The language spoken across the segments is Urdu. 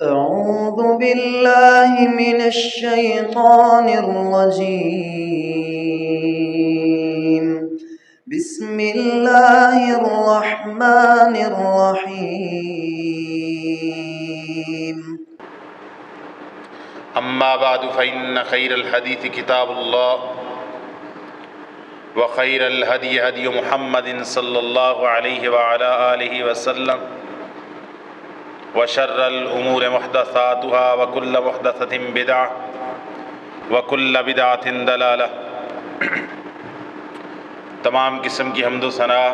أعوذ بالله من الشيطان الرجيم. بسم الله الرحمن الرحيم. أما بعد فإن خير الحديث كتاب الله وخير الهدي هدي محمد صلى الله عليه وعلى آله وسلم وشر الأمور محدثاتها وكل محدثة بدعة وكل بدعة ضلالة۔ تمام قسم کی حمد و ثنا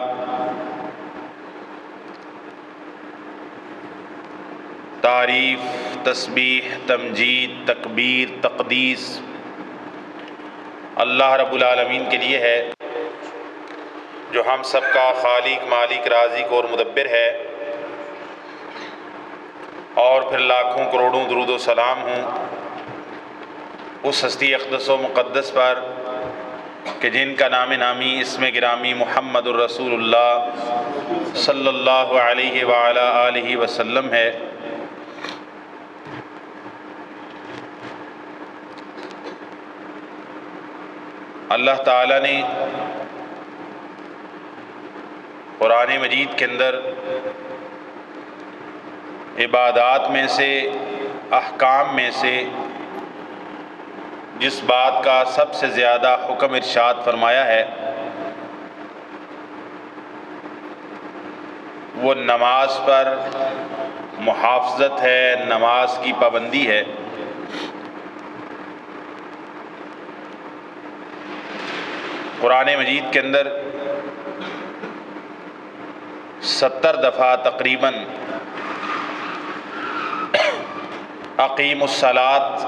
تعریف، تسبیح، تمجید، تکبیر، تقدیس اللہ رب العالمین کے لیے ہے، جو ہم سب کا خالق، مالک، رازق اور مدبر ہے۔ اور پھر لاکھوں کروڑوں درود و سلام ہوں اس ہستی اقدس و مقدس پر کہ جن کا نام نامی اسم گرامی محمد الرسول اللہ صلی اللہ علیہ وعلی آلہ وسلم ہے۔ اللہ تعالیٰ نے قرآن مجید کے اندر عبادات میں سے، احکام میں سے جس بات کا سب سے زیادہ حکم ارشاد فرمایا ہے وہ نماز پر محافظت ہے، نماز کی پابندی ہے۔ قرآن مجید کے اندر 70 دفعہ تقریباً اقیم الصلاۃ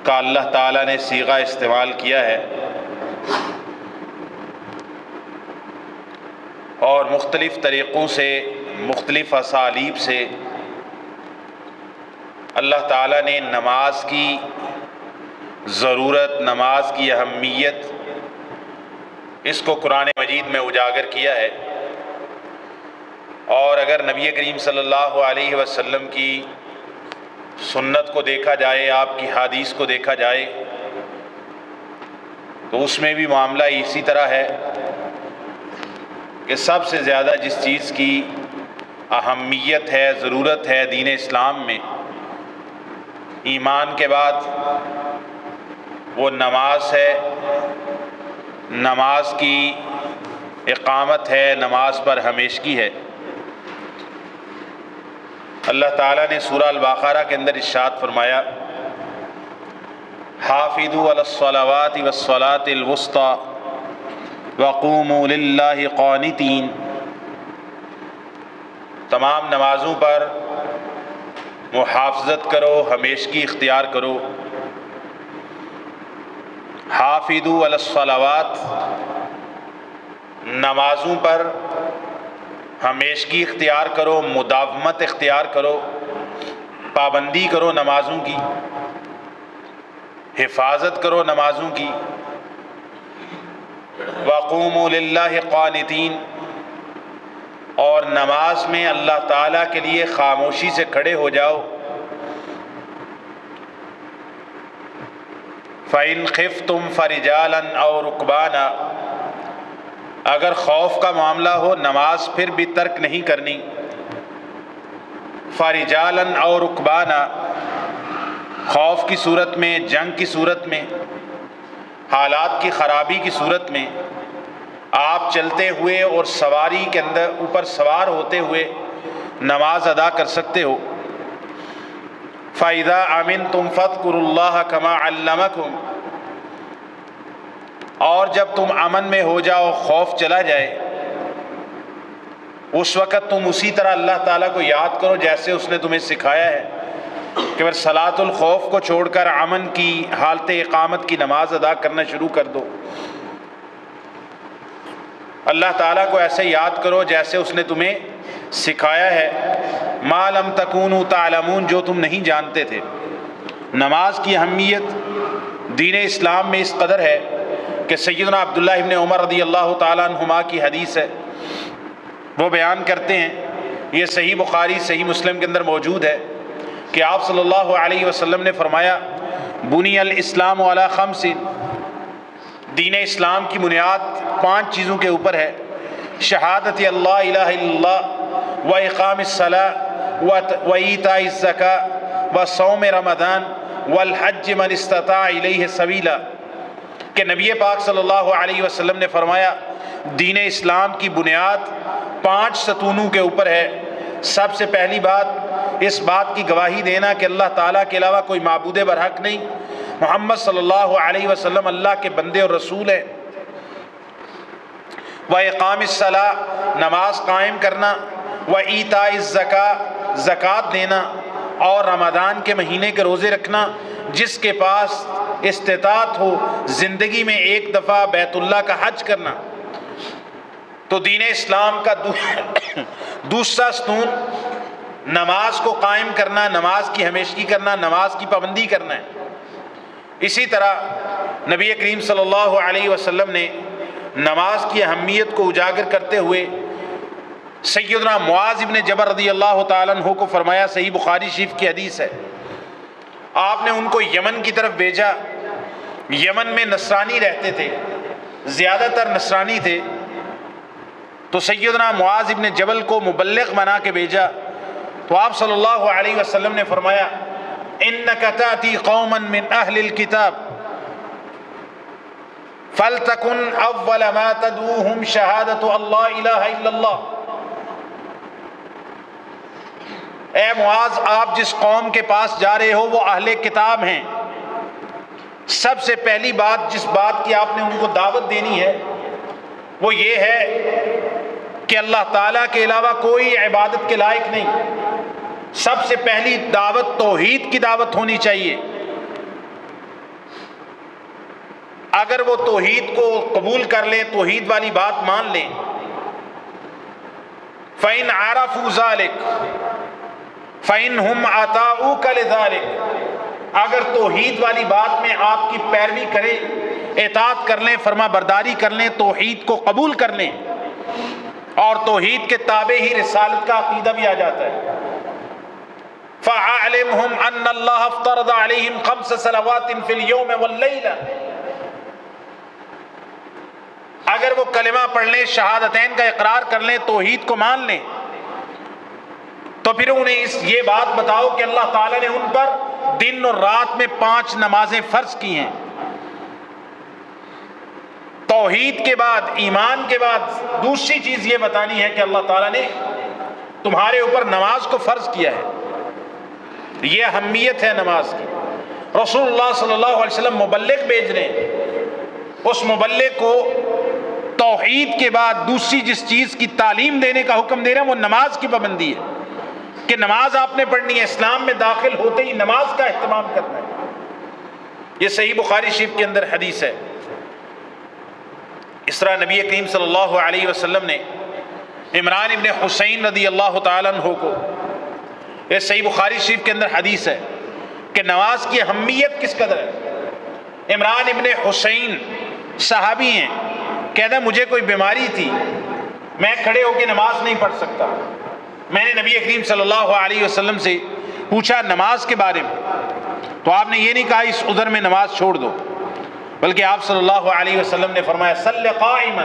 کا اللہ تعالیٰ نے صیغہ استعمال کیا ہے، اور مختلف طریقوں سے، مختلف اسالیب سے اللہ تعالیٰ نے نماز کی ضرورت، نماز کی اہمیت اس کو قرآن مجید میں اجاگر کیا ہے۔ اور اگر نبی کریم صلی اللہ علیہ وسلم کی سنت کو دیکھا جائے، آپ کی حدیث کو دیکھا جائے، تو اس میں بھی معاملہ اسی طرح ہے کہ سب سے زیادہ جس چیز کی اہمیت ہے، ضرورت ہے دین اسلام میں، ایمان کے بعد وہ نماز ہے، نماز کی اقامت ہے، نماز پر ہمیشگی ہے۔ اللہ تعالیٰ نے سورہ البقرہ کے اندر ارشاد فرمایا، حافظوا علی الصلوات والصلاۃ الوسطی وقوموا للہ قانتین، تمام نمازوں پر محافظت کرو، ہمیشگی اختیار کرو۔ حافظوا علی الصلوات، نمازوں پر ہمیشگی اختیار کرو، مداومت اختیار کرو، پابندی کرو نمازوں کی، حفاظت کرو نمازوں کی۔ وقوموا للہ قانتین، اور نماز میں اللہ تعالیٰ کے لیے خاموشی سے کھڑے ہو جاؤ۔ فَإِنْ خِفْتُمْ فَرِجَالًا أَوْ رُكْبَانًا، اگر خوف کا معاملہ ہو نماز پھر بھی ترک نہیں کرنی۔ فَرِجَالًا أَوْ رُكْبَانًا، خوف کی صورت میں، جنگ کی صورت میں، حالات کی خرابی کی صورت میں آپ چلتے ہوئے اور سواری کے اندر اوپر سوار ہوتے ہوئے نماز ادا کر سکتے ہو۔ فَإِذَا أَمِنْتُمْ فَاذْكُرُوا اللَّهَ كَمَا عَلَّمَكُمْ، اور جب تم امن میں ہو جاؤ، خوف چلا جائے، اس وقت تم اسی طرح اللہ تعالیٰ کو یاد کرو جیسے اس نے تمہیں سکھایا ہے، کہ پھر صلاۃ الخوف کو چھوڑ کر امن کی حالت اقامت کی نماز ادا کرنا شروع کر دو۔ اللہ تعالیٰ کو ایسے یاد کرو جیسے اس نے تمہیں سکھایا ہے۔ ما لم تکونوا تعلمون، جو تم نہیں جانتے تھے۔ نماز کی اہمیت دین اسلام میں اس قدر ہے کہ سیدنا عبداللہ ابن عمر رضی اللہ تعالیٰ عنہما کی حدیث ہے، وہ بیان کرتے ہیں یہ صحیح بخاری صحیح مسلم کے اندر موجود ہے کہ آپ صلی اللہ علیہ وسلم نے فرمایا بنی الاسلام علی خمس، دین اسلام کی بنیاد 5 چیزوں کے اوپر ہے، شہادت اللہ الہ الا اللہ و اقام الصلاۃ و ایتاء الزکاۃ و صوم رمضان والحج من استطاع الیہ سبیلا، کہ نبی پاک صلی اللہ علیہ وسلم نے فرمایا دین اسلام کی بنیاد 5 ستونوں کے اوپر ہے۔ سب سے پہلی بات اس بات کی گواہی دینا کہ اللہ تعالیٰ کے علاوہ کوئی معبود برحق نہیں، محمد صلی اللہ علیہ وسلم اللہ کے بندے اور رسول ہیں۔ وَإِقَامِ الصَّلَاةِ، نماز قائم کرنا، وَإِيتَاءِ الزَّكَاةِ، زکوٰۃ دینا، اور رمضان کے مہینے کے روزے رکھنا۔ جس کے پاس استطاعت ہو زندگی میں ایک دفعہ بیت اللہ کا حج کرنا۔ تو دین اسلام کا دوسرا ستون نماز کو قائم کرنا، نماز کی ہمیشگی کرنا، نماز کی پابندی کرنا ہے۔ اسی طرح نبی کریم صلی اللہ علیہ وسلم نے نماز کی اہمیت کو اجاگر کرتے ہوئے سیدنا معاذ ابن جبل رضی اللہ تعالیٰ عنہ کو فرمایا، صحیح بخاری شریف کی حدیث ہے، آپ نے ان کو یمن کی طرف بھیجا۔ یمن میں نصرانی رہتے تھے، زیادہ تر نصرانی تھے، تو سیدنا معاذ ابن جبل کو مبلغ بنا کے بھیجا۔ تو آپ صلی اللہ علیہ وسلم نے فرمایا اِنَّكَ تَأْتِي قَوْمًا مِّنْ أَهْلِ الْكِتَابِ فَلْتَكُنْ أَوَّلَ مَا تَدْعُوهُمْ شَهَادَةُ اللَّهِ إِلَٰهَ إِلَّا اللَّهُ۔ اے معاذ، آپ جس قوم کے پاس جا رہے ہو وہ اہل کتاب ہیں، سب سے پہلی بات جس بات کی آپ نے ان کو دعوت دینی ہے وہ یہ ہے کہ اللہ تعالیٰ کے علاوہ کوئی عبادت کے لائق نہیں۔ سب سے پہلی دعوت توحید کی دعوت ہونی چاہیے۔ اگر وہ توحید کو قبول کر لیں، توحید والی بات مان لیں، فَإِنْ عَرَفُوا ذَلِكَ فَإِنْهُمْ أَطَاعُوكَ لِذَلِكَ، اگر توحید والی بات میں آپ کی پیروی کریں، اطاعت کر لیں، فرما برداری کر لیں، توحید کو قبول کر لیں، اور توحید کے تابع ہی رسالت کا عقیدہ بھی آ جاتا ہے۔ فَأَعْلِمْهُمْ أَنَّ اللَّهَ افْتَرَضَ عَلَيْهِمْ 5 صلوات فِي الْيَوْمِ وَاللَّيْلَةِ، اگر وہ کلمہ پڑھ لیں، شہادتین کا اقرار کر لیں، توحید کو مان لیں، تو پھر انہیں یہ بات بتاؤ کہ اللہ تعالیٰ نے ان پر دن اور رات میں 5 نمازیں فرض کی ہیں۔ توحید کے بعد، ایمان کے بعد دوسری چیز یہ بتانی ہے کہ اللہ تعالیٰ نے تمہارے اوپر نماز کو فرض کیا ہے۔ یہ اہمیت ہے نماز کی۔ رسول اللہ صلی اللہ علیہ وسلم مبلغ بھیج رہے ہیں، اس مبلغ کو توحید کے بعد دوسری جس چیز کی تعلیم دینے کا حکم دے رہے ہیں وہ نماز کی پابندی ہے، کہ نماز آپ نے پڑھنی ہے، اسلام میں داخل ہوتے ہی نماز کا اہتمام کرنا ہے۔ یہ صحیح بخاری شریف کے اندر حدیث ہے۔ اس طرح نبی کریم صلی اللہ علیہ وسلم نے عمران ابن حسین رضی اللہ تعالیٰ عنہ کو، یہ صحیح بخاری شریف کے اندر حدیث ہے کہ نماز کی اہمیت کس قدر ہے۔ عمران ابن حسین صحابی ہیں، کہتا ہے مجھے کوئی بیماری تھی، میں کھڑے ہو کے نماز نہیں پڑھ سکتا، میں نے نبی کریم صلی اللہ علیہ وسلم سے پوچھا نماز کے بارے میں، تو آپ نے یہ نہیں کہا اس عذر میں نماز چھوڑ دو، بلکہ آپ صلی اللہ علیہ وسلم نے فرمایا صلی قائما،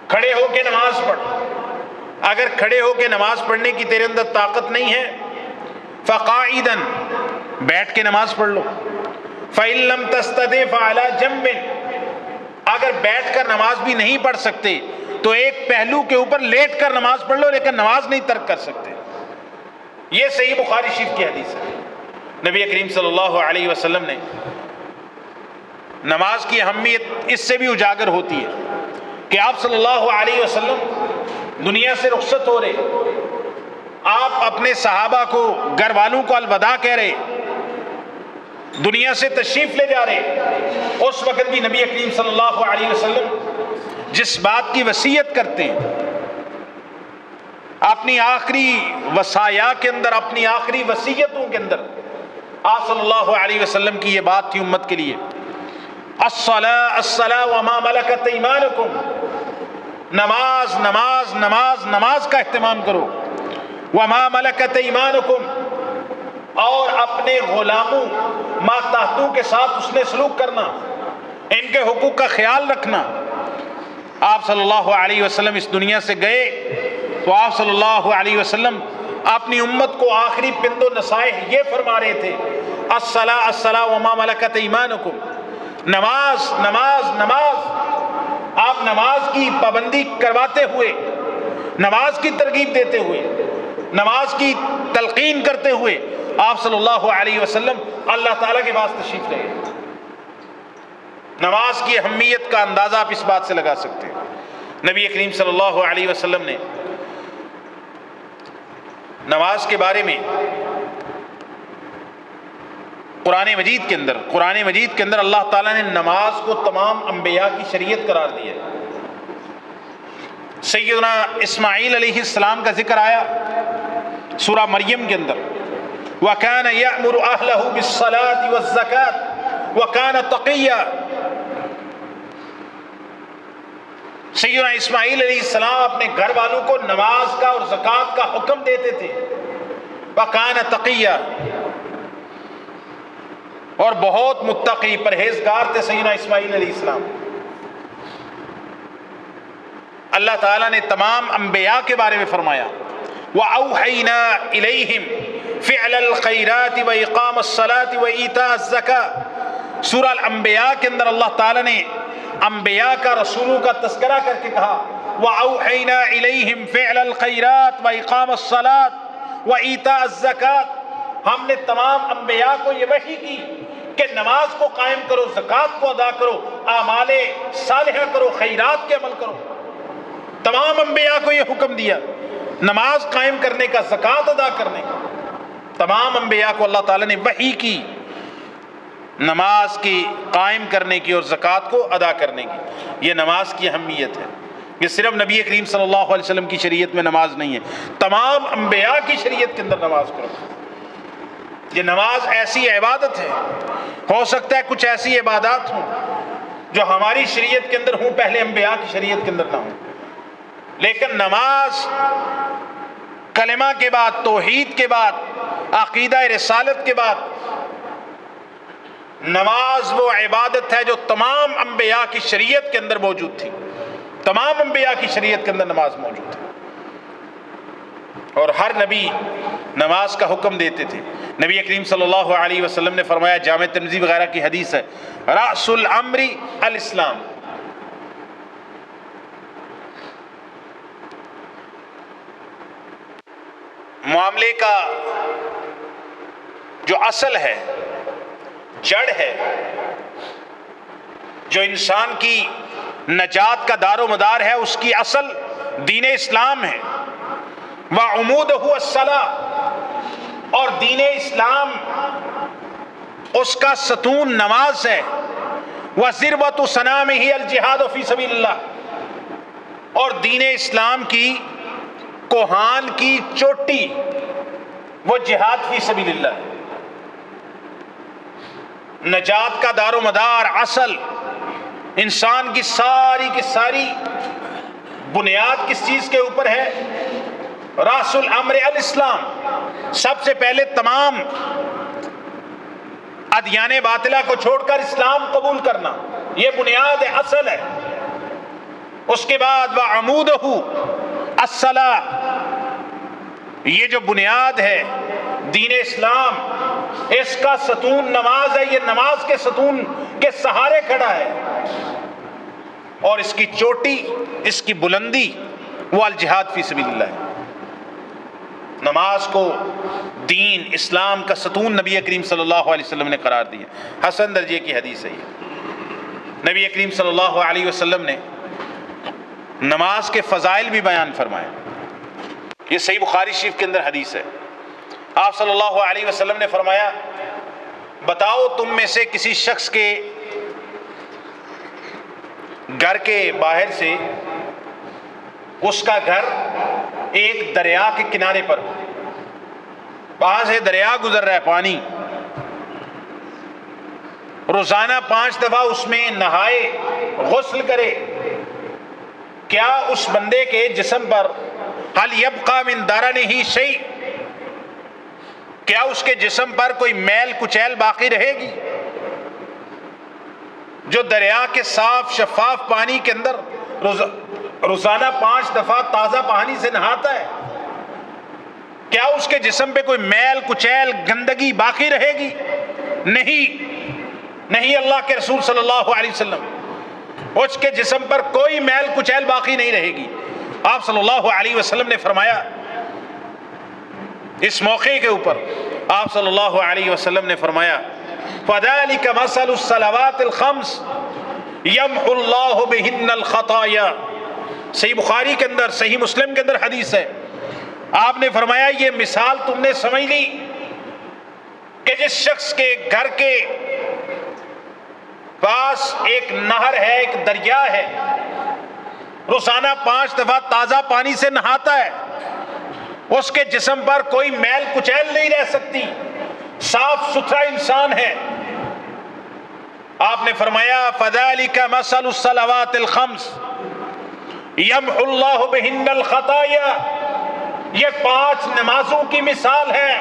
کھڑے ہو کے نماز پڑھ۔ اگر کھڑے ہو کے نماز پڑھنے کی تیرے اندر طاقت نہیں ہے فقاعدا، بیٹھ کے نماز پڑھ لو۔ فَإِن لَمْ تَسْتَطِعْ فَعَلَى جَنبٍ، اگر بیٹھ کر نماز بھی نہیں پڑھ سکتے تو ایک پہلو کے اوپر لیٹ کر نماز پڑھ لو، لیکن نماز نہیں ترک کر سکتے۔ یہ صحیح بخاری شریف کی حدیث ہے۔ نبی کریم صلی اللہ علیہ وسلم نے نماز کی اہمیت اس سے بھی اجاگر ہوتی ہے کہ آپ صلی اللہ علیہ وسلم دنیا سے رخصت ہو رہے، آپ اپنے صحابہ کو، گھر والوں کو الوداع کہہ رہے، دنیا سے تشریف لے جا رہے، اس وقت بھی نبی کریم صلی اللہ علیہ وسلم جس بات کی وصیت کرتے ہیں، اپنی آخری وصایا کے اندر، اپنی آخری وصیتوں کے اندر آپ صلی اللہ علیہ وسلم کی یہ بات تھی امت کے لیے، الصلاۃ الصلاۃ وما ملکت ایمانکم، نماز نماز نماز نماز کا اہتمام کرو۔ وما ملکت ایمانکم، اور اپنے غلاموں ماتحتوں کے ساتھ اس نے سلوک کرنا، ان کے حقوق کا خیال رکھنا۔ آپ صلی اللہ علیہ وسلم اس دنیا سے گئے تو آپ صلی اللہ علیہ وسلم اپنی امت کو آخری پند و نصائح یہ فرما رہے تھے، الصلاۃ الصلاۃ وما ملکت ایمانکم، نماز نماز نماز۔ آپ نماز کی پابندی کرواتے ہوئے، نماز کی ترغیب دیتے ہوئے، نماز کی تلقین کرتے ہوئے آپ صلی اللہ علیہ وسلم اللہ تعالیٰ کے پاس تشریف لے گئے۔ نماز کی اہمیت کا اندازہ آپ اس بات سے لگا سکتے ہیں، نبی کریم صلی اللہ علیہ وسلم نے نماز کے بارے میں قرآن مجید کے اندر اللہ تعالیٰ نے نماز کو تمام انبیاء کی شریعت قرار دیا ہے۔ سیدنا اسماعیل علیہ السلام کا ذکر آیا سورہ مریم کے اندر، وَكَانَ يَأْمُرُ أَهْلَهُ بِالصَّلَاةِ وَالزَّكَاةِ وَكَانَ تَقِيًّا۔ سیدنا اسماعیل علیہ السلام اپنے گھر والوں کو نماز کا اور زکوٰۃ کا حکم دیتے تھے، وَكَانَ تَقِيًّا، اور بہت متقی پرہیزگار تھے سیدنا اسماعیل علیہ السلام۔ اللہ تعالیٰ نے تمام انبیاء کے بارے میں فرمایا، وَأَوْحَيْنَا إِلَيْهِمْ فِعْلَ الْخَيْرَاتِ وَإِقَامَ الصَّلَاةِ وَإِيتَاءَ الزَّكَاةِ۔ سورہ الانبیاء کے اندر اللہ تعالیٰ نے انبیاء کا، رسولوں کا تذکرہ کر کے کہا، وَأَوْحَيْنَا إِلَيْهِمْ فِعْلَ الْخَيْرَاتِ وَإِقَامَ الصَّلَاةِ وَإِيتَاءَ الزَّكَاةِ۔ ہم نے تمام انبیاء کو یہ وحی کی کہ نماز کو قائم کرو، زکوٰۃ کو ادا کرو، اعمال صالحہ کرو، خیرات کے عمل کرو۔ تمام انبیاء کو یہ حکم دیا، نماز قائم کرنے کا، زکوٰۃ ادا کرنے کا۔ تمام انبیاء کو اللہ تعالیٰ نے وحی کی نماز کی قائم کرنے کی اور زکوٰۃ کو ادا کرنے کی۔ یہ نماز کی اہمیت ہے، یہ صرف نبی کریم صلی اللہ علیہ وسلم کی شریعت میں نماز نہیں ہے، تمام انبیاء کی شریعت کے اندر نماز کرو۔ یہ نماز ایسی عبادت ہے، ہو سکتا ہے کچھ ایسی عبادات ہوں جو ہماری شریعت کے اندر ہوں، پہلے انبیاء کی شریعت کے اندر نہ ہوں، لیکن نماز کلمہ کے بعد، توحید کے بعد، عقیدہ رسالت کے بعد، نماز وہ عبادت ہے جو تمام انبیاء کی شریعت کے اندر موجود تھی۔ تمام انبیاء کی شریعت کے اندر نماز موجود ہے، اور ہر نبی نماز کا حکم دیتے تھے۔ نبی کریم صلی اللہ علیہ وسلم نے فرمایا، جامع ترمذی وغیرہ کی حدیث ہے، رأس الامر الاسلام، معاملے کا جو اصل ہے، جڑ ہے، جو انسان کی نجات کا دار و مدار ہے، اس کی اصل دین اسلام ہے۔ وَعُمُودُهُ الصَّلَاةُ، اور دین اسلام اس کا ستون نماز ہے۔ وَذِرْوَةُ صَنَامِهِ الْجِهَادُ فِي سَبِيلِ اللَّهِ، اور دین اسلام کی کوہان کی چوٹی وہ جہاد فی سبیل اللہ ہے۔ نجات کا دار و مدار، اصل انسان کی ساری بنیاد کس چیز کے اوپر ہے؟ راس الامر الاسلام۔ سب سے پہلے تمام ادیان باطلہ کو چھوڑ کر اسلام قبول کرنا، یہ بنیاد ہے، اصل ہے۔ اس کے بعد وَعَمُودُهُ الصَّلَاةُ، یہ جو بنیاد ہے دین اسلام، اس کا ستون نماز ہے، یہ نماز کے ستون کے سہارے کھڑا ہے، اور اس کی چوٹی، اس کی بلندی وہ الجہاد فی سبیل اللہ ہے۔ نماز کو دین اسلام کا ستون نبی کریم صلی اللہ علیہ وسلم نے قرار دیا۔ حسن درجے کی حدیث ہے یہ۔ نبی کریم صلی اللہ علیہ وسلم نے نماز کے فضائل بھی بیان فرمائے، یہ صحیح بخاری شریف کے اندر حدیث ہے۔ آپ صلی اللہ علیہ وسلم نے فرمایا، بتاؤ تم میں سے کسی شخص کے گھر کے باہر سے اس کا گھر ایک دریا کے کنارے پر ہو، وہاں سے دریا گزر رہا ہے، پانی، روزانہ 5 دفعہ اس میں نہائے، غسل کرے، کیا اس بندے کے جسم پر هل يبقى من درنه شيء، کیا اس کے جسم پر کوئی میل کچیل باقی رہے گی؟ جو دریا کے صاف شفاف پانی کے اندر روزانہ 5 دفعہ تازہ پانی سے نہاتا ہے، کیا اس کے جسم پہ کوئی میل کچیل گندگی باقی رہے گی؟ نہیں، اللہ کے رسول صلی اللہ علیہ وسلم، اس کے جسم پر کوئی میل کچیل باقی نہیں رہے گی۔ آپ صلی اللہ علیہ وسلم نے فرمایا، اس موقع کے اوپر آپ صلی اللہ علیہ وسلم نے فرمایا فَذَلِكَ مَثَلُ الصَّلَوَاتِ الْخَمْسِ يَمْحُ اللَّهُ بِهِنَّ الْخَطَايَا۔ صحیح بخاری کے اندر، صحیح مسلم کے اندر حدیث ہے، آپ نے فرمایا یہ مثال تم نے سمجھ لی کہ جس شخص کے گھر کے پاس ایک نہر ہے، ایک دریا ہے، روزانہ 5 دفعہ تازہ پانی سے نہاتا ہے، اس کے جسم پر کوئی میل کچیل نہیں رہ سکتی، صاف ستھرا انسان ہے۔ آپ نے فرمایا فَذَلِكَ مَثَلُ الصَّلَوَاتِ الْخَمْسِ يَمْحُ اللَّهُ بِهِنَّ الْخَطَايَا، یہ 5 نمازوں کی مثال ہے،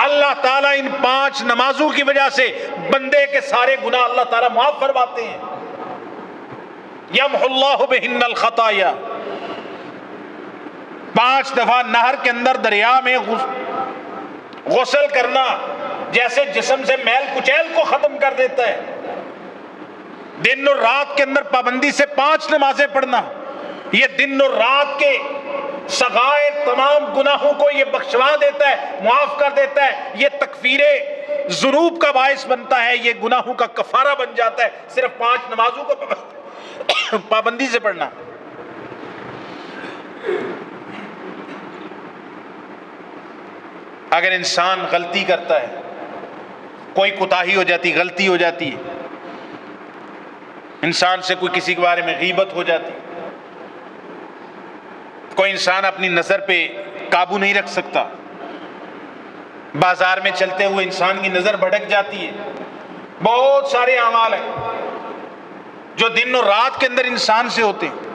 اللہ تعالیٰ ان 5 نمازوں کی وجہ سے بندے کے سارے گناہ اللہ تعالیٰ معاف فرماتے ہیں۔ يَمْحُ اللَّهُ بِهِنَّ الْخَطَايَا، 5 دفعہ نہر کے اندر دریا میں غسل کرنا جیسے جسم سے میل کچیل کو ختم کر دیتا ہے، دن اور رات کے اندر پابندی سے 5 نمازیں پڑھنا، یہ دن اور رات کے صغائر تمام گناہوں کو یہ بخشوا دیتا ہے، معاف کر دیتا ہے، یہ تکفیر ذنوب کا باعث بنتا ہے، یہ گناہوں کا کفارہ بن جاتا ہے، صرف 5 نمازوں کو پابندی سے پڑھنا۔ اگر انسان غلطی کرتا ہے، کوئی کوتاہی ہو جاتی، غلطی ہو جاتی ہے، انسان سے کوئی کسی کے بارے میں غیبت ہو جاتی، کوئی انسان اپنی نظر پہ قابو نہیں رکھ سکتا، بازار میں چلتے ہوئے انسان کی نظر بھٹک جاتی ہے، بہت سارے اعمال ہیں جو دن اور رات کے اندر انسان سے ہوتے ہیں،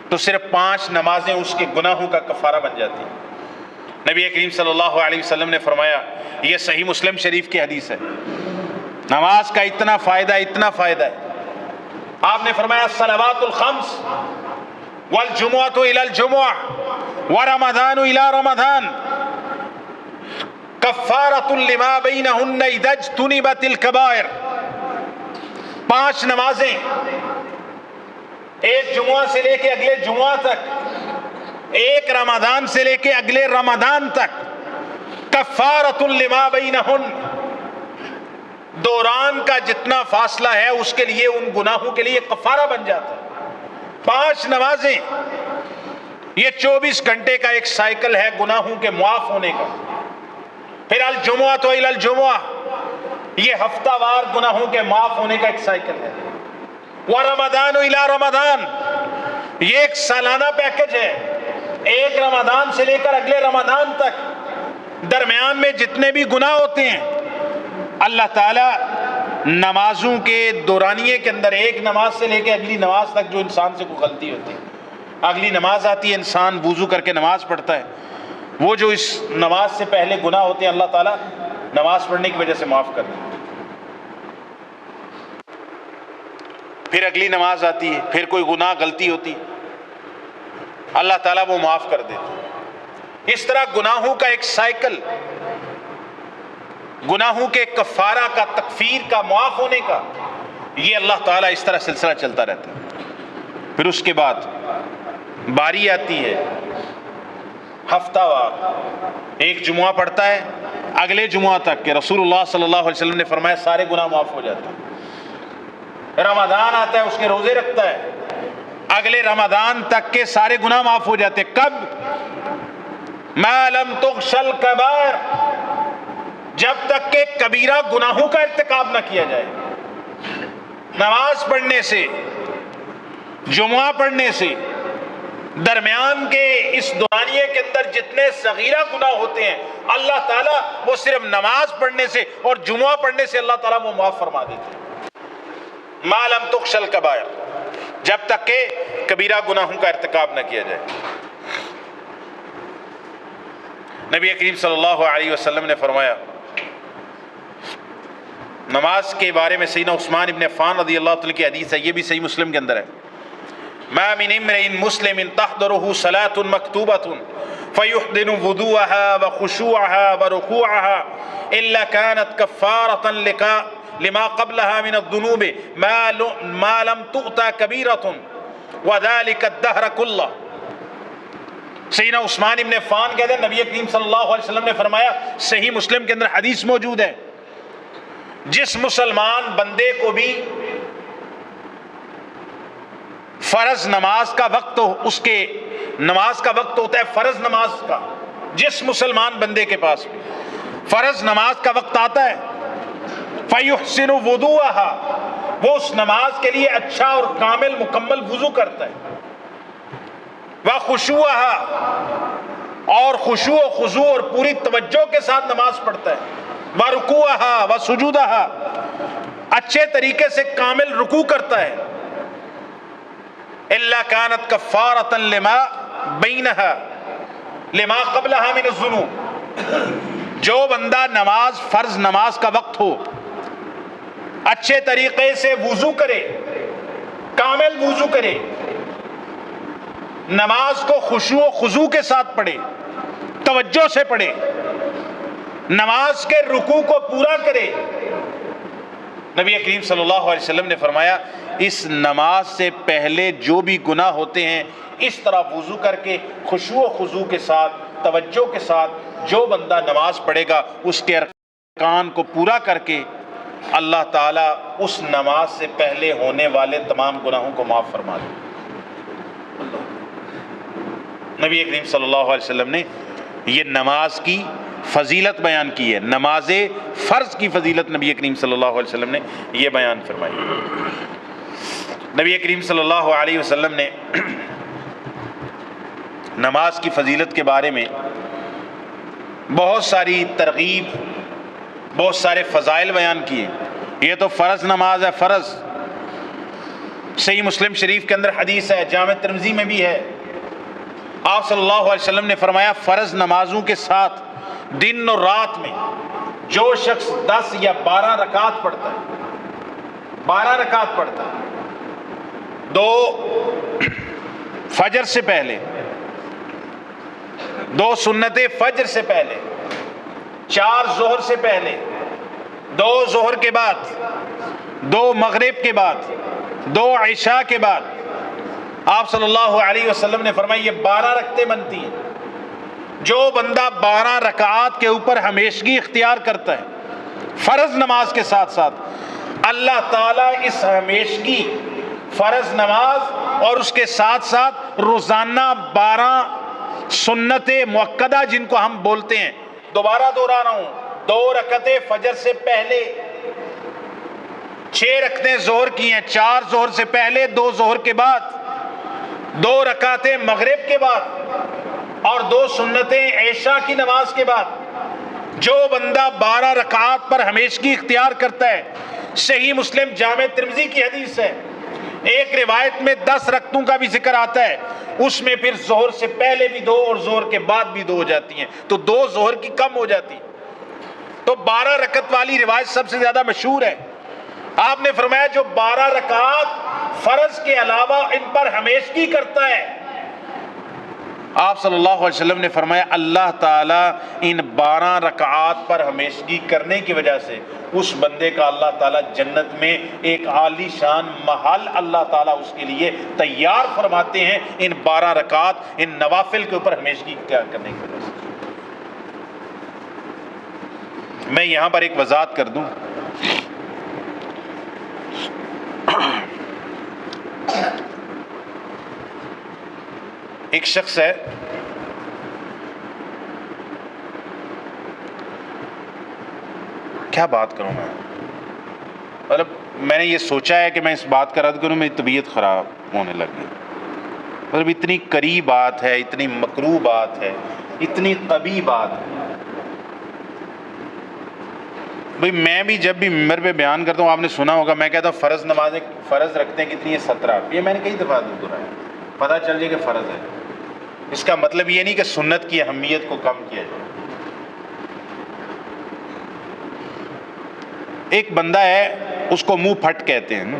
تو صرف 5 نمازیں اس کے گناہوں کا کفارہ بن جاتی ہیں۔ نبی کریم صلی اللہ علیہ وسلم نے فرمایا، یہ صحیح مسلم شریف کی حدیث ہے، نماز کا اتنا فائدہ ہے، آپ نے فرمایا الصلوات الخمس والجمعۃ الی الجمعہ ورمضان الی رمضان کفارۃ لما بینہن اذا اجتنبت الکبائر۔ 5 نمازیں ایک جمعہ سے لے کے اگلے جمعہ تک، ایک رمضان سے لے کے اگلے رمضان تک، کفارۃ لما بینہن، دوران کا جتنا فاصلہ ہے اس کے لیے، ان گناہوں کے لیے کفارہ بن جاتا ہے۔ 5 نمازیں، یہ 24 گھنٹے کا ایک سائیکل ہے گناہوں کے معاف ہونے کا۔ پھر الجمعۃ الی الجمعہ، یہ ہفتہ وار گناہوں کے معاف ہونے کا ایک سائیکل ہے۔ ورمضان الی رمضان، یہ ایک سالانہ پیکج ہے، ایک رمضان سے لے کر اگلے رمضان تک درمیان میں جتنے بھی گناہ ہوتے ہیں، اللہ تعالیٰ نمازوں کے دورانیے کے اندر، ایک نماز سے لے کے اگلی نماز تک جو انسان سے کوئی غلطی ہوتی ہے، اگلی نماز آتی ہے، انسان وضو کر کے نماز پڑھتا ہے، وہ جو اس نماز سے پہلے گناہ ہوتے ہیں اللہ تعالیٰ نماز پڑھنے کی وجہ سے معاف کر دیتے ہیں۔ پھر اگلی نماز آتی ہے، پھر کوئی گناہ غلطی ہوتی ہے، اللہ تعالیٰ وہ معاف کر دیتے ہیں۔ اس طرح گناہوں کا ایک سائیکل، گناہوں کے کفارہ کا، تکفیر کا، معاف ہونے کا، یہ اللہ تعالیٰ اس طرح سلسلہ چلتا رہتا ہے۔ پھر اس کے بعد باری آتی ہے ہفتہ وار، ایک جمعہ پڑھتا ہے اگلے جمعہ تک کہ رسول اللہ صلی اللہ علیہ وسلم نے فرمایا سارے گناہ معاف ہو جاتے ہیں۔ رمضان آتا ہے، اس کے روزے رکھتا ہے، اگلے رمضان تک کے سارے گناہ معاف ہو جاتے ہیں۔ کب؟ ما لم تغشل کبائر، جب تک کہ کبیرہ گناہوں کا ارتکاب نہ کیا جائے۔ نماز پڑھنے سے، جمعہ پڑھنے سے، درمیان کے اس دورانیے کے اندر جتنے صغیرہ گناہ ہوتے ہیں اللہ تعالیٰ وہ صرف نماز پڑھنے سے اور جمعہ پڑھنے سے اللہ تعالیٰ وہ معاف فرما دیتے ہیں۔ ما لم تغشل کبائر۔ جب تک کہ کبیرہ گناہوں کا ارتکاب نہ کیا جائے۔ نبی کریم صلی اللہ علیہ وسلم نے فرمایا نماز کے بارے میں، سیدنا عثمان ابن عفان رضی اللہ تعالیٰ کی حدیث ہے، یہ بھی صحیح مسلم کے اندر ہے، ما من امرئ مسلم تحضره صلاة مكتوبة فيحسن وضوءها وخشوعها وركوعها إلا كانت كفارة لما قبلها من الذنوب ما لم تؤتى كبيرة وذلك الدهر كله۔ سیدنا عثمان ابن عفان کہتے ہیں نبی کریم صلی اللہ علیہ وسلم نے فرمایا، صحیح مسلم کے اندر حدیث موجود ہے، جس مسلمان بندے کو بھی فرض نماز کا وقت ہو، اس کے نماز کا وقت ہوتا ہے فرض نماز کا، جس مسلمان بندے کے پاس فرض نماز کا وقت آتا ہے، فَيُحْسِنُ وُضُوءَهَا، وہ اس نماز کے لیے اچھا اور کامل مکمل وضو کرتا ہے، وَخُشُوعَهَا، اور خشوع و خضوع اور پوری توجہ کے ساتھ نماز پڑھتا ہے، وَرُكُوعَهَا وَسُجُودَهَا، اچھے طریقے سے کامل رکوع کرتا ہے، إِلَّا كَانَتْ كَفَّارَةً لِمَا بَيْنَهَا لِمَا قَبْلَهَا مِنَ الذُّنُوبِ، جو بندہ نماز فرض نماز کا وقت ہو اچھے طریقے سے وضو کرے، کامل وضو کرے، نماز کو خشوع و خضوع کے ساتھ پڑھے، توجہ سے پڑھے، نماز کے رکوع کو پورا کرے، نبی کریم صلی اللہ علیہ وسلم نے فرمایا اس نماز سے پہلے جو بھی گناہ ہوتے ہیں اس طرح وضو کر کے خشوع و خضوع کے ساتھ توجہ کے ساتھ جو بندہ نماز پڑھے گا اس کے ارکان کو پورا کر کے اللہ تعالیٰ اس نماز سے پہلے ہونے والے تمام گناہوں کو معاف فرما دے۔ نبی کریم صلی اللہ علیہ وسلم نے یہ نماز کی فضیلت بیان کی ہے، نماز فرض کی فضیلت نبی کریم صلی اللہ علیہ وسلم نے یہ بیان فرمائی۔ نبی کریم صلی اللہ علیہ وسلم نے نماز کی فضیلت کے بارے میں بہت ساری ترغیب، بہت سارے فضائل بیان کیے۔ یہ تو فرض نماز ہے، فرض، صحیح مسلم شریف کے اندر حدیث ہے، جامع ترمذی میں بھی ہے، آپ صلی اللہ علیہ وسلم نے فرمایا فرض نمازوں کے ساتھ دن اور رات میں جو شخص 10 یا 12 رکعت پڑھتا ہے، 12 رکعت پڑھتا ہے، 2 فجر سے پہلے، 2 سنت فجر سے پہلے، 4 ظہر سے پہلے، 2 ظہر کے بعد، 2 مغرب کے بعد، 2 عشاء کے بعد، آپ صلی اللہ علیہ وسلم نے فرمایا یہ 12 رکعتیں بنتی ہیں۔ جو بندہ 12 رکعات کے اوپر ہمیشگی اختیار کرتا ہے فرض نماز کے ساتھ ساتھ، اللہ تعالیٰ اس ہمیشگی فرض نماز اور اس کے ساتھ ساتھ روزانہ 12 سنت مؤکدہ جن کو ہم بولتے ہیں، دوبارہ دہرا رہا ہوں، 2 رکعتیں فجر سے پہلے، 6 رکعتیں ظہر کی ہیں، 4 ظہر سے پہلے، 2 ظہر کے بعد، 2 رکعتیں مغرب کے بعد اور 2 سنتیں عشاء کی نماز کے بعد، جو بندہ 12 رکعات پر ہمیشگی اختیار کرتا ہے، صحیح مسلم جامع ترمذی کی حدیث ہے، ایک روایت میں 10 رکعتوں کا بھی ذکر آتا ہے، اس میں پھر ظہر سے پہلے بھی 2 اور ظہر کے بعد بھی 2 ہو جاتی ہیں، تو 2 ظہر کی کم ہو جاتی ہیں، تو 12 رکعت والی روایت سب سے زیادہ مشہور ہے۔ آپ نے فرمایا جو 12 رکعات فرض کے علاوہ ان پر ہمیشگی کرتا ہے، آپ صلی اللہ علیہ وسلم نے فرمایا اللہ تعالیٰ ان 12 رکعات پر ہمیشگی کرنے کی وجہ سے اس بندے کا اللہ تعالیٰ جنت میں ایک عالی شان محل اللہ تعالیٰ اس کے لیے تیار فرماتے ہیں، ان 12 رکعات ان نوافل کے اوپر ہمیشگی اختیار کرنے کی وجہ سے۔ میں یہاں پر ایک وضاحت کر دوں، ایک شخص ہے کیا بات کروں مطلب میں نے یہ سوچا ہے کہ میں اس بات کا رد کروں، میری طبیعت خراب ہونے لگ گئی، مطلب اتنی قریب بات ہے، اتنی مکروہ بات ہے، اتنی قبیح بات ہے، بھئی میں بھی جب بھی ممبر پہ بیان کرتا ہوں، آپ نے سنا ہوگا میں کہتا ہوں فرض نمازیں فرض رکھتے ہیں کتنی ہے 17، یہ میں نے کئی دفعہ دہرایا، پتہ چل جائے کہ فرض ہے، اس کا مطلب یہ نہیں کہ سنت کی اہمیت کو کم کیا جائے۔ ایک بندہ ہے اس کو منہ پھٹ کہتے ہیں،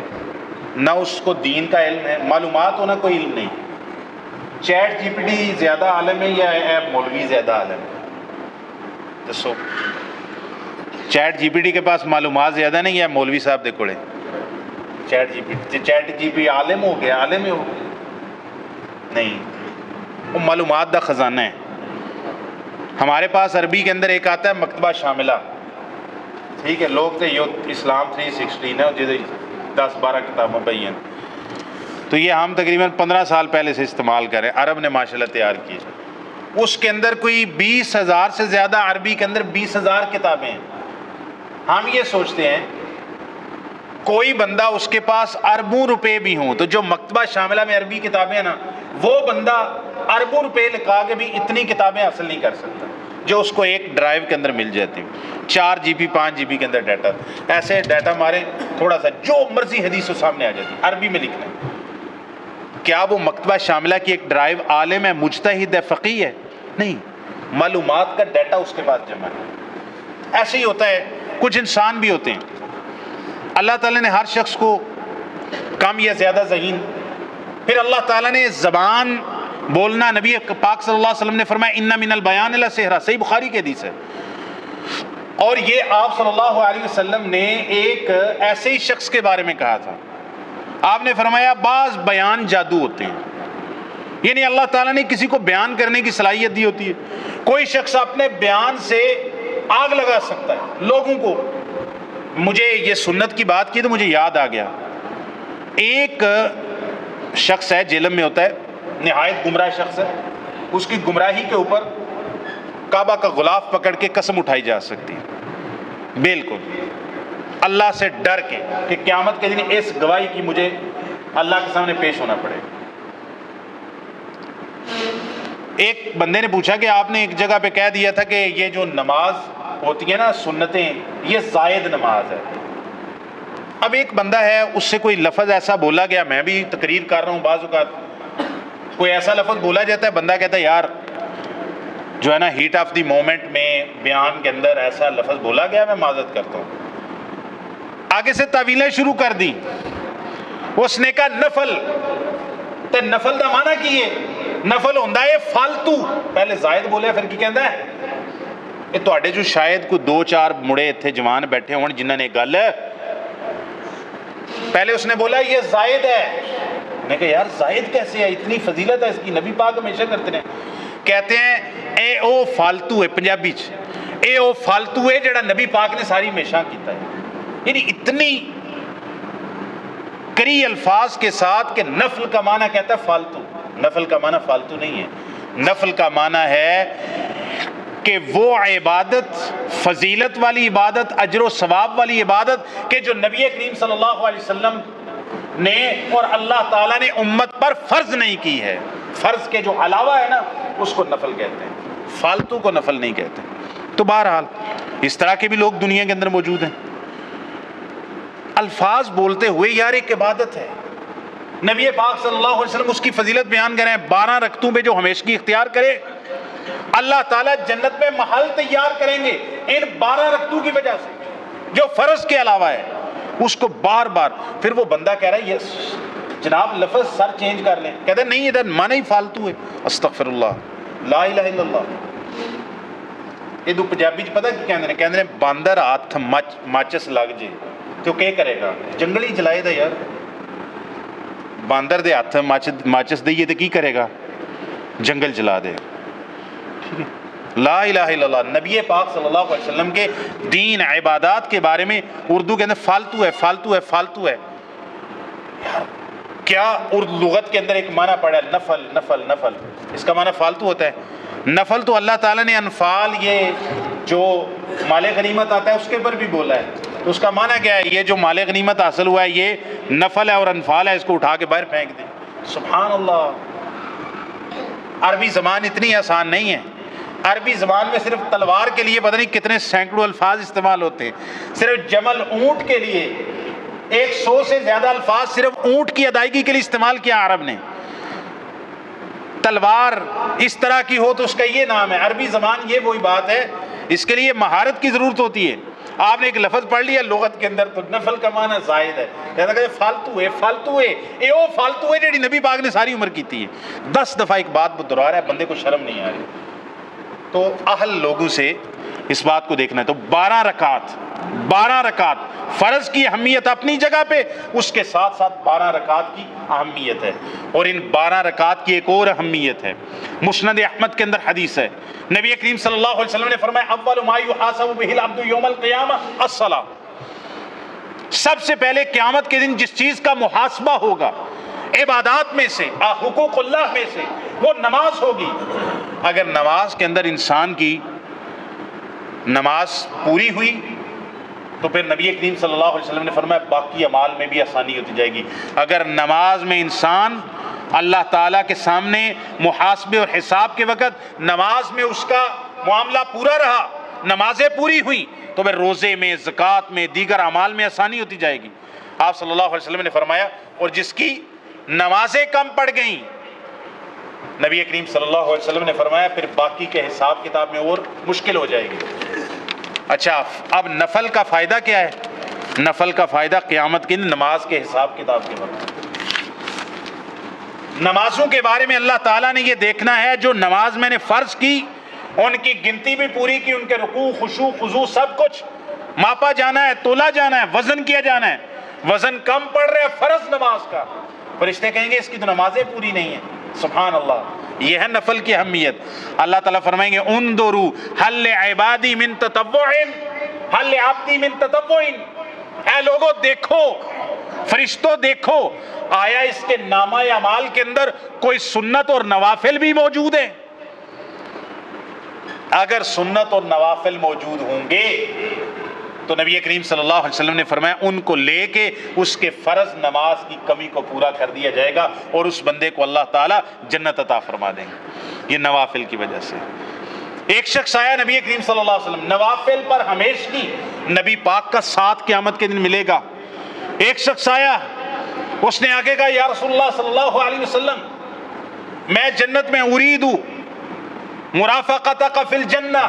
نہ اس کو دین کا علم ہے، معلومات ہونا کوئی علم نہیں، چیٹ جی پی ٹی زیادہ عالم ہے یا ایپ مولوی زیادہ عالم ہے؟ دسو، چیٹ جی پی ٹی کے پاس معلومات زیادہ نہیں یا مولوی صاحب دے کوڑے؟ چیٹ جی پی عالم ہو گیا، عالم ہو گیا نہیں، وہ معلومات دا خزانہ ہے۔ ہمارے پاس عربی کے اندر ایک آتا ہے مکتبہ شاملہ، ٹھیک ہے، لوگ تھے اسلام 316 ہے جیسے 10-12 کتابوں پہ ہی ہیں، تو یہ ہم تقریباً 15 سال پہلے سے استعمال کریں، عرب نے ماشاءاللہ تیار کی، اس کے اندر کوئی 20,000 سے زیادہ، عربی کے اندر 20,000 کتابیں ہیں۔ ہم یہ سوچتے ہیں کوئی بندہ اس کے پاس اربوں روپے بھی ہوں تو جو مکتبہ شاملہ میں عربی کتابیں ہیں نا، وہ بندہ اربوں روپے لگا کے بھی اتنی کتابیں حاصل نہیں کر سکتا جو اس کو ایک ڈرائیو کے اندر مل جاتی ہیں، 4 GB 5 GB کے اندر ڈیٹا، ایسے ڈیٹا مارے تھوڑا سا جو مرضی حدیث سامنے آ جاتی عربی میں لکھنا ہے۔ کیا وہ مکتبہ شاملہ کی ایک ڈرائیو عالم ہے، مجتہد ہے، فقیہ ہے؟ نہیں، معلومات کا ڈیٹا اس کے پاس جمع ہے۔ ایسے ہی ہوتا ہے، کچھ انسان بھی ہوتے ہیں اللہ تعالیٰ نے ہر شخص کو کم یا زیادہ ذہین، پھر اللہ تعالیٰ نے زبان بولنا، نبی پاک صلی اللہ علیہ وسلم نے فرمایا ان من البیان لسحرا، صحیح بخاری کی حدیث ہے، اور یہ آپ صلی اللہ علیہ وسلم نے ایک ایسے ہی شخص کے بارے میں کہا تھا، آپ نے فرمایا بعض بیان جادو ہوتے ہیں، یعنی اللہ تعالیٰ نے کسی کو بیان کرنے کی صلاحیت دی ہوتی ہے، کوئی شخص اپنے بیان سے آگ لگا سکتا ہے لوگوں کو۔ مجھے یہ سنت کی بات کی تو مجھے یاد آ گیا، ایک شخص ہے جہلم میں ہوتا ہے، نہایت گمراہ شخص ہے، اس کی گمراہی کے اوپر کعبہ کا غلاف پکڑ کے قسم اٹھائی جا سکتی ہے، بالکل اللہ سے ڈر کے کہ قیامت کے دن اس گواہی کی مجھے اللہ کے سامنے پیش ہونا پڑے۔ ایک بندے نے پوچھا کہ آپ نے ایک جگہ پہ کہہ دیا تھا کہ یہ جو نماز ہوتی ہے نا سنتیں، یہ زائد نماز ہے۔ اب ایک بندہ ہے اس سے کوئی لفظ ایسا بولا گیا، میں بھی تقریر کر رہا ہوں، بعض اوقات کوئی ایسا لفظ بولا جاتا ہے، بندہ کہتا ہے یار جو ہے نا ہیٹ آف دی مومنٹ میں بیان کے اندر ایسا لفظ بولا گیا، میں معذرت کرتا ہوں، آگے سے تعویلیں شروع کر دی، اس نے کہا نفل تے نفل دا معنی کی ہے، نفل ہوندا ہے فالتو، پہلے زائد بولے پھر کی کہندا ہے یہ تواڈے جو شاید کوئی 2-4 مڑے اتنے جوان بیٹھے ہون جنہاں نے گل پہلے اس نے بولا یہ زائد ہے، میں کہا یار زائد کیسے ہے، اتنی فضیلت ہے اس کی، نبی پاک ہمیشہ کرتے ہیں، کہتے ہیں اے او فالتو ہے، پنجابی چ اے او فالتو ہے جڑا نبی پاک نے ساری ہمیشہ کیتا ہے، یعنی اتنی کری الفاظ کے ساتھ کہ نفل کا معنی کہتا ہے فالتو، نفل کا معنی فالتو نہیں ہے، نفل کا معنی ہے کہ وہ عبادت، فضیلت والی عبادت، اجر و ثواب والی عبادت کہ جو نبی کریم صلی اللہ علیہ وسلم نے اور اللہ تعالیٰ نے امت پر فرض نہیں کی ہے، فرض کے جو علاوہ ہے نا اس کو نفل کہتے ہیں، فالتو کو نفل نہیں کہتے۔ تو بہرحال اس طرح کے بھی لوگ دنیا کے اندر موجود ہیں، الفاظ بولتے ہوئے یار ایک عبادت ہے، نبی پاک صلی اللہ علیہ وسلم اس کی فضیلت بیان کریں، 12 رکعتوں پہ جو ہمیشگی اختیار کرے اللہ تعالیٰ جنت میں محل تیار کریں گے ان 12 رکعتوں کی وجہ سے، جو فرض کے علاوہ ہے اس کو بار بار، پھر وہ بندہ کہہ رہا ہے یس جناب لفظ سر چینج کر لیں، کہتے ہیں نہیں ادھر معنی ہی فالتو ہے، استغفر اللہ لا الہ الا اللہ۔ یہ دو پنجابی چ پتہ کی کہندے نے باندر ہاتھ ماچس لگ جے تو کیا کرے گا، جنگل ہی جلائے دا یار، باندر دے ہاتھ ماچس دئیے تو کی کرے گا، جنگل جلا دے۔ لا الہ الا اللہ، نبی پاک صلی اللہ علیہ وسلم کے دین عبادات کے بارے میں اردو کے اندر فالتو ہے، فالتو ہے، فالتو ہے، کیا اردو لغت کے اندر ایک معنی پڑا ہے نفل، نفل، نفل، اس کا معنی فالتو ہوتا ہے۔ نفل تو اللہ تعالیٰ نے انفال، یہ جو مال غنیمت آتا ہے اس کے اوپر بھی بولا ہے، تو اس کا معنی کیا ہے، یہ جو مال غنیمت حاصل ہوا ہے یہ نفل ہے اور انفال ہے، اس کو اٹھا کے باہر پھینک دیں۔ سبحان اللہ، عربی زبان اتنی آسان نہیں ہے، عربی زبان میں صرف تلوار کے لیے پتہ نہیں کتنے سینکڑوں الفاظ استعمال ہوتے ہیں، صرف جمل اونٹ کے لیے 100 سے زیادہ الفاظ صرف اونٹ کی ادائیگی کے لیے استعمال کیا عرب نے۔ تلوار اس طرح کی ہو تو اس کا یہ نام ہے۔ عربی زبان یہ وہی بات ہے، اس کے لیے مہارت کی ضرورت ہوتی ہے۔ آپ نے ایک لفظ پڑھ لیا لغت کے اندر تو نفل کا معنی زائد ہے، کہتا کہ فالتو ہے، فالتو ہے، اے او فالتو ہے جڑی نبی پاک نے ساری عمر کیتی ہے۔ 10 دفعہ ایک بات دہرا رہا ہے، بندے کو شرم نہیں آ رہی۔ تو اہل لوگوں سے اس بات کو دیکھنا ہے۔ تو 12 رکعت فرض کی اہمیت اپنی جگہ پہ، اس کے ساتھ ساتھ 12 رکعت کی اہمیت ہے۔ اور ان 12 رکعت کی ایک اور اہمیت ہے، مسند احمد کے اندر حدیث ہے، نبی کریم صلی اللہ علیہ وسلم نے فرمایا اول ما یحاسب به العبد یوم القیامہ الصلاۃ، سب سے پہلے قیامت کے دن جس چیز کا محاسبہ ہوگا عبادات میں سے، حقوق اللہ میں سے، وہ نماز ہوگی۔ اگر نماز کے اندر انسان کی نماز پوری ہوئی تو پھر نبی کریم صلی اللہ علیہ وسلم نے فرمایا باقی اعمال میں بھی آسانی ہوتی جائے گی۔ اگر نماز میں انسان اللہ تعالیٰ کے سامنے محاسبے اور حساب کے وقت نماز میں اس کا معاملہ پورا رہا، نمازیں پوری ہوئیں، تو پھر روزے میں، زکوٰۃ میں، دیگر اعمال میں آسانی ہوتی جائے گی۔ آپ صلی اللہ علیہ وسلم نے فرمایا اور جس کی نمازیں کم پڑ گئیں، نبی کریم صلی اللہ علیہ وسلم نے فرمایا پھر باقی کے حساب کتاب میں اور مشکل ہو جائے گی۔ اچھا، اب نفل کا فائدہ کیا ہے؟ نفل کا فائدہ قیامت کے دن نماز کے حساب کتاب کے وقت، نمازوں کے بارے میں اللہ تعالیٰ نے یہ دیکھنا ہے جو نماز میں نے فرض کی ان کی گنتی بھی پوری کی، ان کے رکوع، خشوع، خضوع سب کچھ ماپا جانا ہے، تولا جانا ہے، وزن کیا جانا ہے۔ وزن کم پڑ رہا ہے فرض نماز کا، فرشتے کہیں گے اس کی تو نمازیں پوری نہیں ہیں۔ سبحان اللہ، یہ ہے نفل کی اہمیت۔ اللہ تعالیٰ فرمائیں گے انظروا هل لعبادی من تطوع هل لعبدی من تطوع، اے لوگوں دیکھو، فرشتوں دیکھو، آیا اس کے نامہ اعمال کے اندر کوئی سنت اور نوافل بھی موجود ہیں؟ اگر سنت اور نوافل موجود ہوں گے تو نبی کریم صلی اللہ علیہ وسلم نے فرمایا ان کو لے کے اس کے فرض نماز کی کمی کو پورا کر دیا جائے گا اور اس بندے کو اللہ تعالیٰ جنت عطا فرما دیں گے، یہ نوافل کی وجہ سے۔ ایک شخص آیا نبی کریم صلی اللہ علیہ وسلم، نوافل پر ہمیشگی نبی پاک کا ساتھ قیامت کے دن ملے گا۔ ایک شخص آیا، اس نے آگے کہا یا رسول اللہ صلی اللہ علیہ وسلم میں جنت میں ارید مرافقتک فی الجنہ،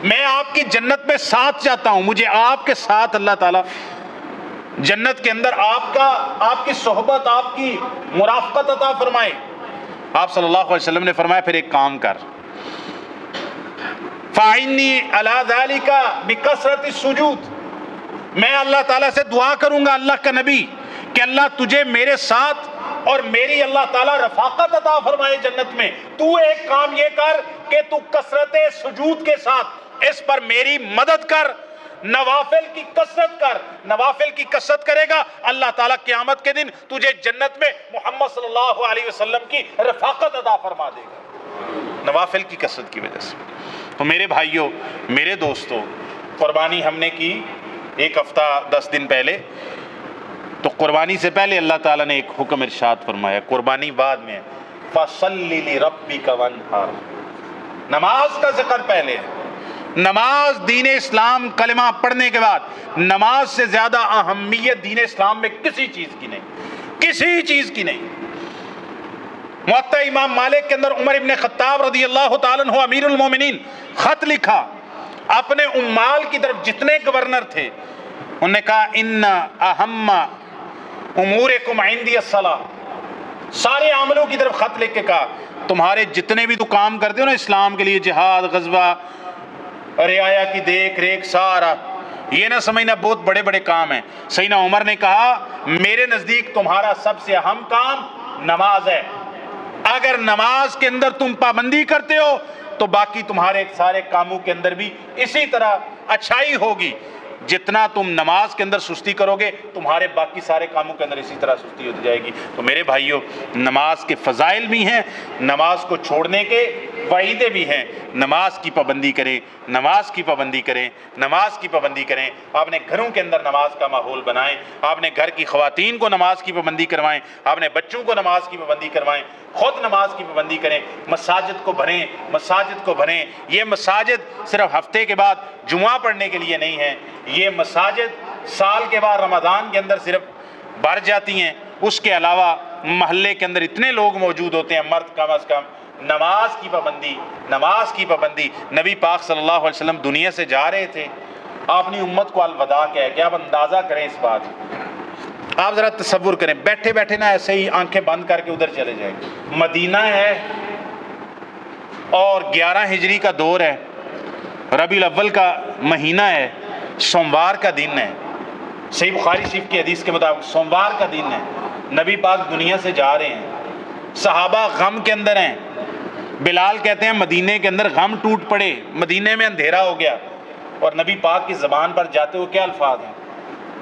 میں آپ کی جنت میں ساتھ چاہتا ہوں، مجھے آپ کے ساتھ اللہ تعالیٰ جنت کے اندر آپ کی صحبت، آپ کی مرافقت عطا فرمائے۔ آپ صلی اللہ علیہ وسلم نے فرمایا پھر ایک کام کر، فَإِنِّي عَلَىٰ ذَلِكَ بِكَثْرَةِ السُّجُودِ، میں اللہ تعالیٰ سے دعا کروں گا اللہ کا نبی کہ اللہ تجھے میرے ساتھ اور میری اللہ تعالیٰ رفاقت عطا فرمائے جنت میں۔ تو ایک کام یہ کر کہ تو کثرت سجود کے ساتھ اس پر میری مدد کر، نوافل کی کثرت کر۔ نوافل کی کثرت کرے گا اللہ تعالیٰ قیامت کے دن تجھے جنت میں محمد صلی اللہ علیہ وسلم کی رفاقت عطا فرما دے گا، نوافل کی کثرت کی وجہ سے۔ تو میرے بھائیوں، میرے دوستوں، قربانی ہم نے کی ایک ہفتہ 10 دن پہلے، تو قربانی سے پہلے اللہ تعالیٰ نے ایک حکم ارشاد فرمایا، قربانی بعد میں، فَصَلِّ لِرَبِّكَ وَانْحَرْ، نماز کا ذکر پہلے ہے۔ نماز دین اسلام کلمہ پڑھنے کے بعد نماز سے زیادہ اہمیت دین اسلام میں کسی چیز کی نہیں، کسی چیز کی نہیں۔ موطا امام مالک کے اندر عمر ابن خطاب رضی اللہ تعالیٰ عنہ امیر المومنین خط لکھا اپنے عمال کی طرف، جتنے گورنر تھے، انہوں نے کہا ان اہم امورکم عندی الصلاۃ، سارے عاملوں کی طرف خط لکھ کے کہا تمہارے جتنے بھی تو کام کرتے ہو نا اسلام کے لیے، جہاد، غزوہ، رعایا کی دیکھ ریکھ، سارا یہ نہ سمجھنا بہت بڑے بڑے کام ہیں۔ سیدنا عمر نے کہا میرے نزدیک تمہارا سب سے اہم کام نماز ہے، اگر نماز کے اندر تم پابندی کرتے ہو تو باقی تمہارے سارے کاموں کے اندر بھی اسی طرح اچھائی ہوگی۔ جتنا تم نماز کے اندر سستی کرو گے تمہارے باقی سارے کاموں کے اندر اسی طرح سستی ہوتی جائے گی۔ تو میرے بھائیوں، نماز کے فضائل بھی ہیں، نماز کو چھوڑنے کے وعیدیں بھی ہیں، نماز کی پابندی کریں، نماز کی پابندی کریں، نماز کی پابندی کریں۔ آپ نے گھروں کے اندر نماز کا ماحول بنائیں، آپ نے گھر کی خواتین کو نماز کی پابندی کروائیں، آپ نے بچوں کو نماز کی پابندی کروائیں، خود نماز کی پابندی کریں، مساجد کو بھریں، مساجد کو بھریں۔ یہ مساجد صرف ہفتے کے بعد جمعہ پڑھنے کے لیے نہیں ہے، یہ مساجد سال کے بعد رمضان کے اندر صرف بھر جاتی ہیں، اس کے علاوہ محلے کے اندر اتنے لوگ موجود ہوتے ہیں، مرد کم از کم۔ نماز کی پابندی، نماز کی پابندی۔ نبی پاک صلی اللہ علیہ وسلم دنیا سے جا رہے تھے، اپنی امت کو الوداع کہہ کے، آپ اندازہ کریں اس بات، آپ ذرا تصور کریں، بیٹھے بیٹھے نا ایسے ہی آنکھیں بند کر کے ادھر چلے جائیں۔ مدینہ ہے اور 11 ہجری کا دور ہے، ربیع الاول کا مہینہ ہے، سوموار کا دن ہے، صحیح بخاری شریف کی حدیث کے مطابق سوموار کا دن ہے، نبی پاک دنیا سے جا رہے ہیں، صحابہ غم کے اندر ہیں۔ بلال کہتے ہیں مدینے کے اندر غم ٹوٹ پڑے، مدینے میں اندھیرا ہو گیا، اور نبی پاک کی زبان پر جاتے ہوئے کیا الفاظ ہیں؟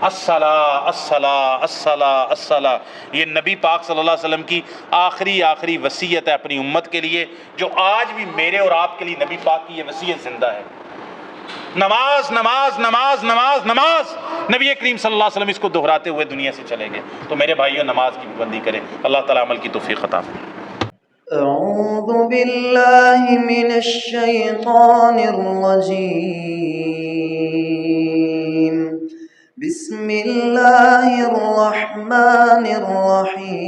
الصلاۃ الصلاۃ الصلاۃ الصلاۃ۔ یہ نبی پاک صلی اللہ علیہ وسلم کی آخری وصیت ہے اپنی امت کے لیے، جو آج بھی میرے اور آپ کے لیے نبی پاک کی یہ وصیت زندہ ہے۔ نماز نماز نماز نماز نماز، نبی کریم صلی اللہ علیہ وسلم اس کو دہراتے ہوئے دنیا سے چلے گئے۔ تو میرے بھائیوں، نماز کی پابندی کریں، اللہ تعالیٰ عمل کی توفیق عطا فرمائے۔ أعوذ بالله من الشيطان الرجيم. بسم الله الرحمن الرحيم.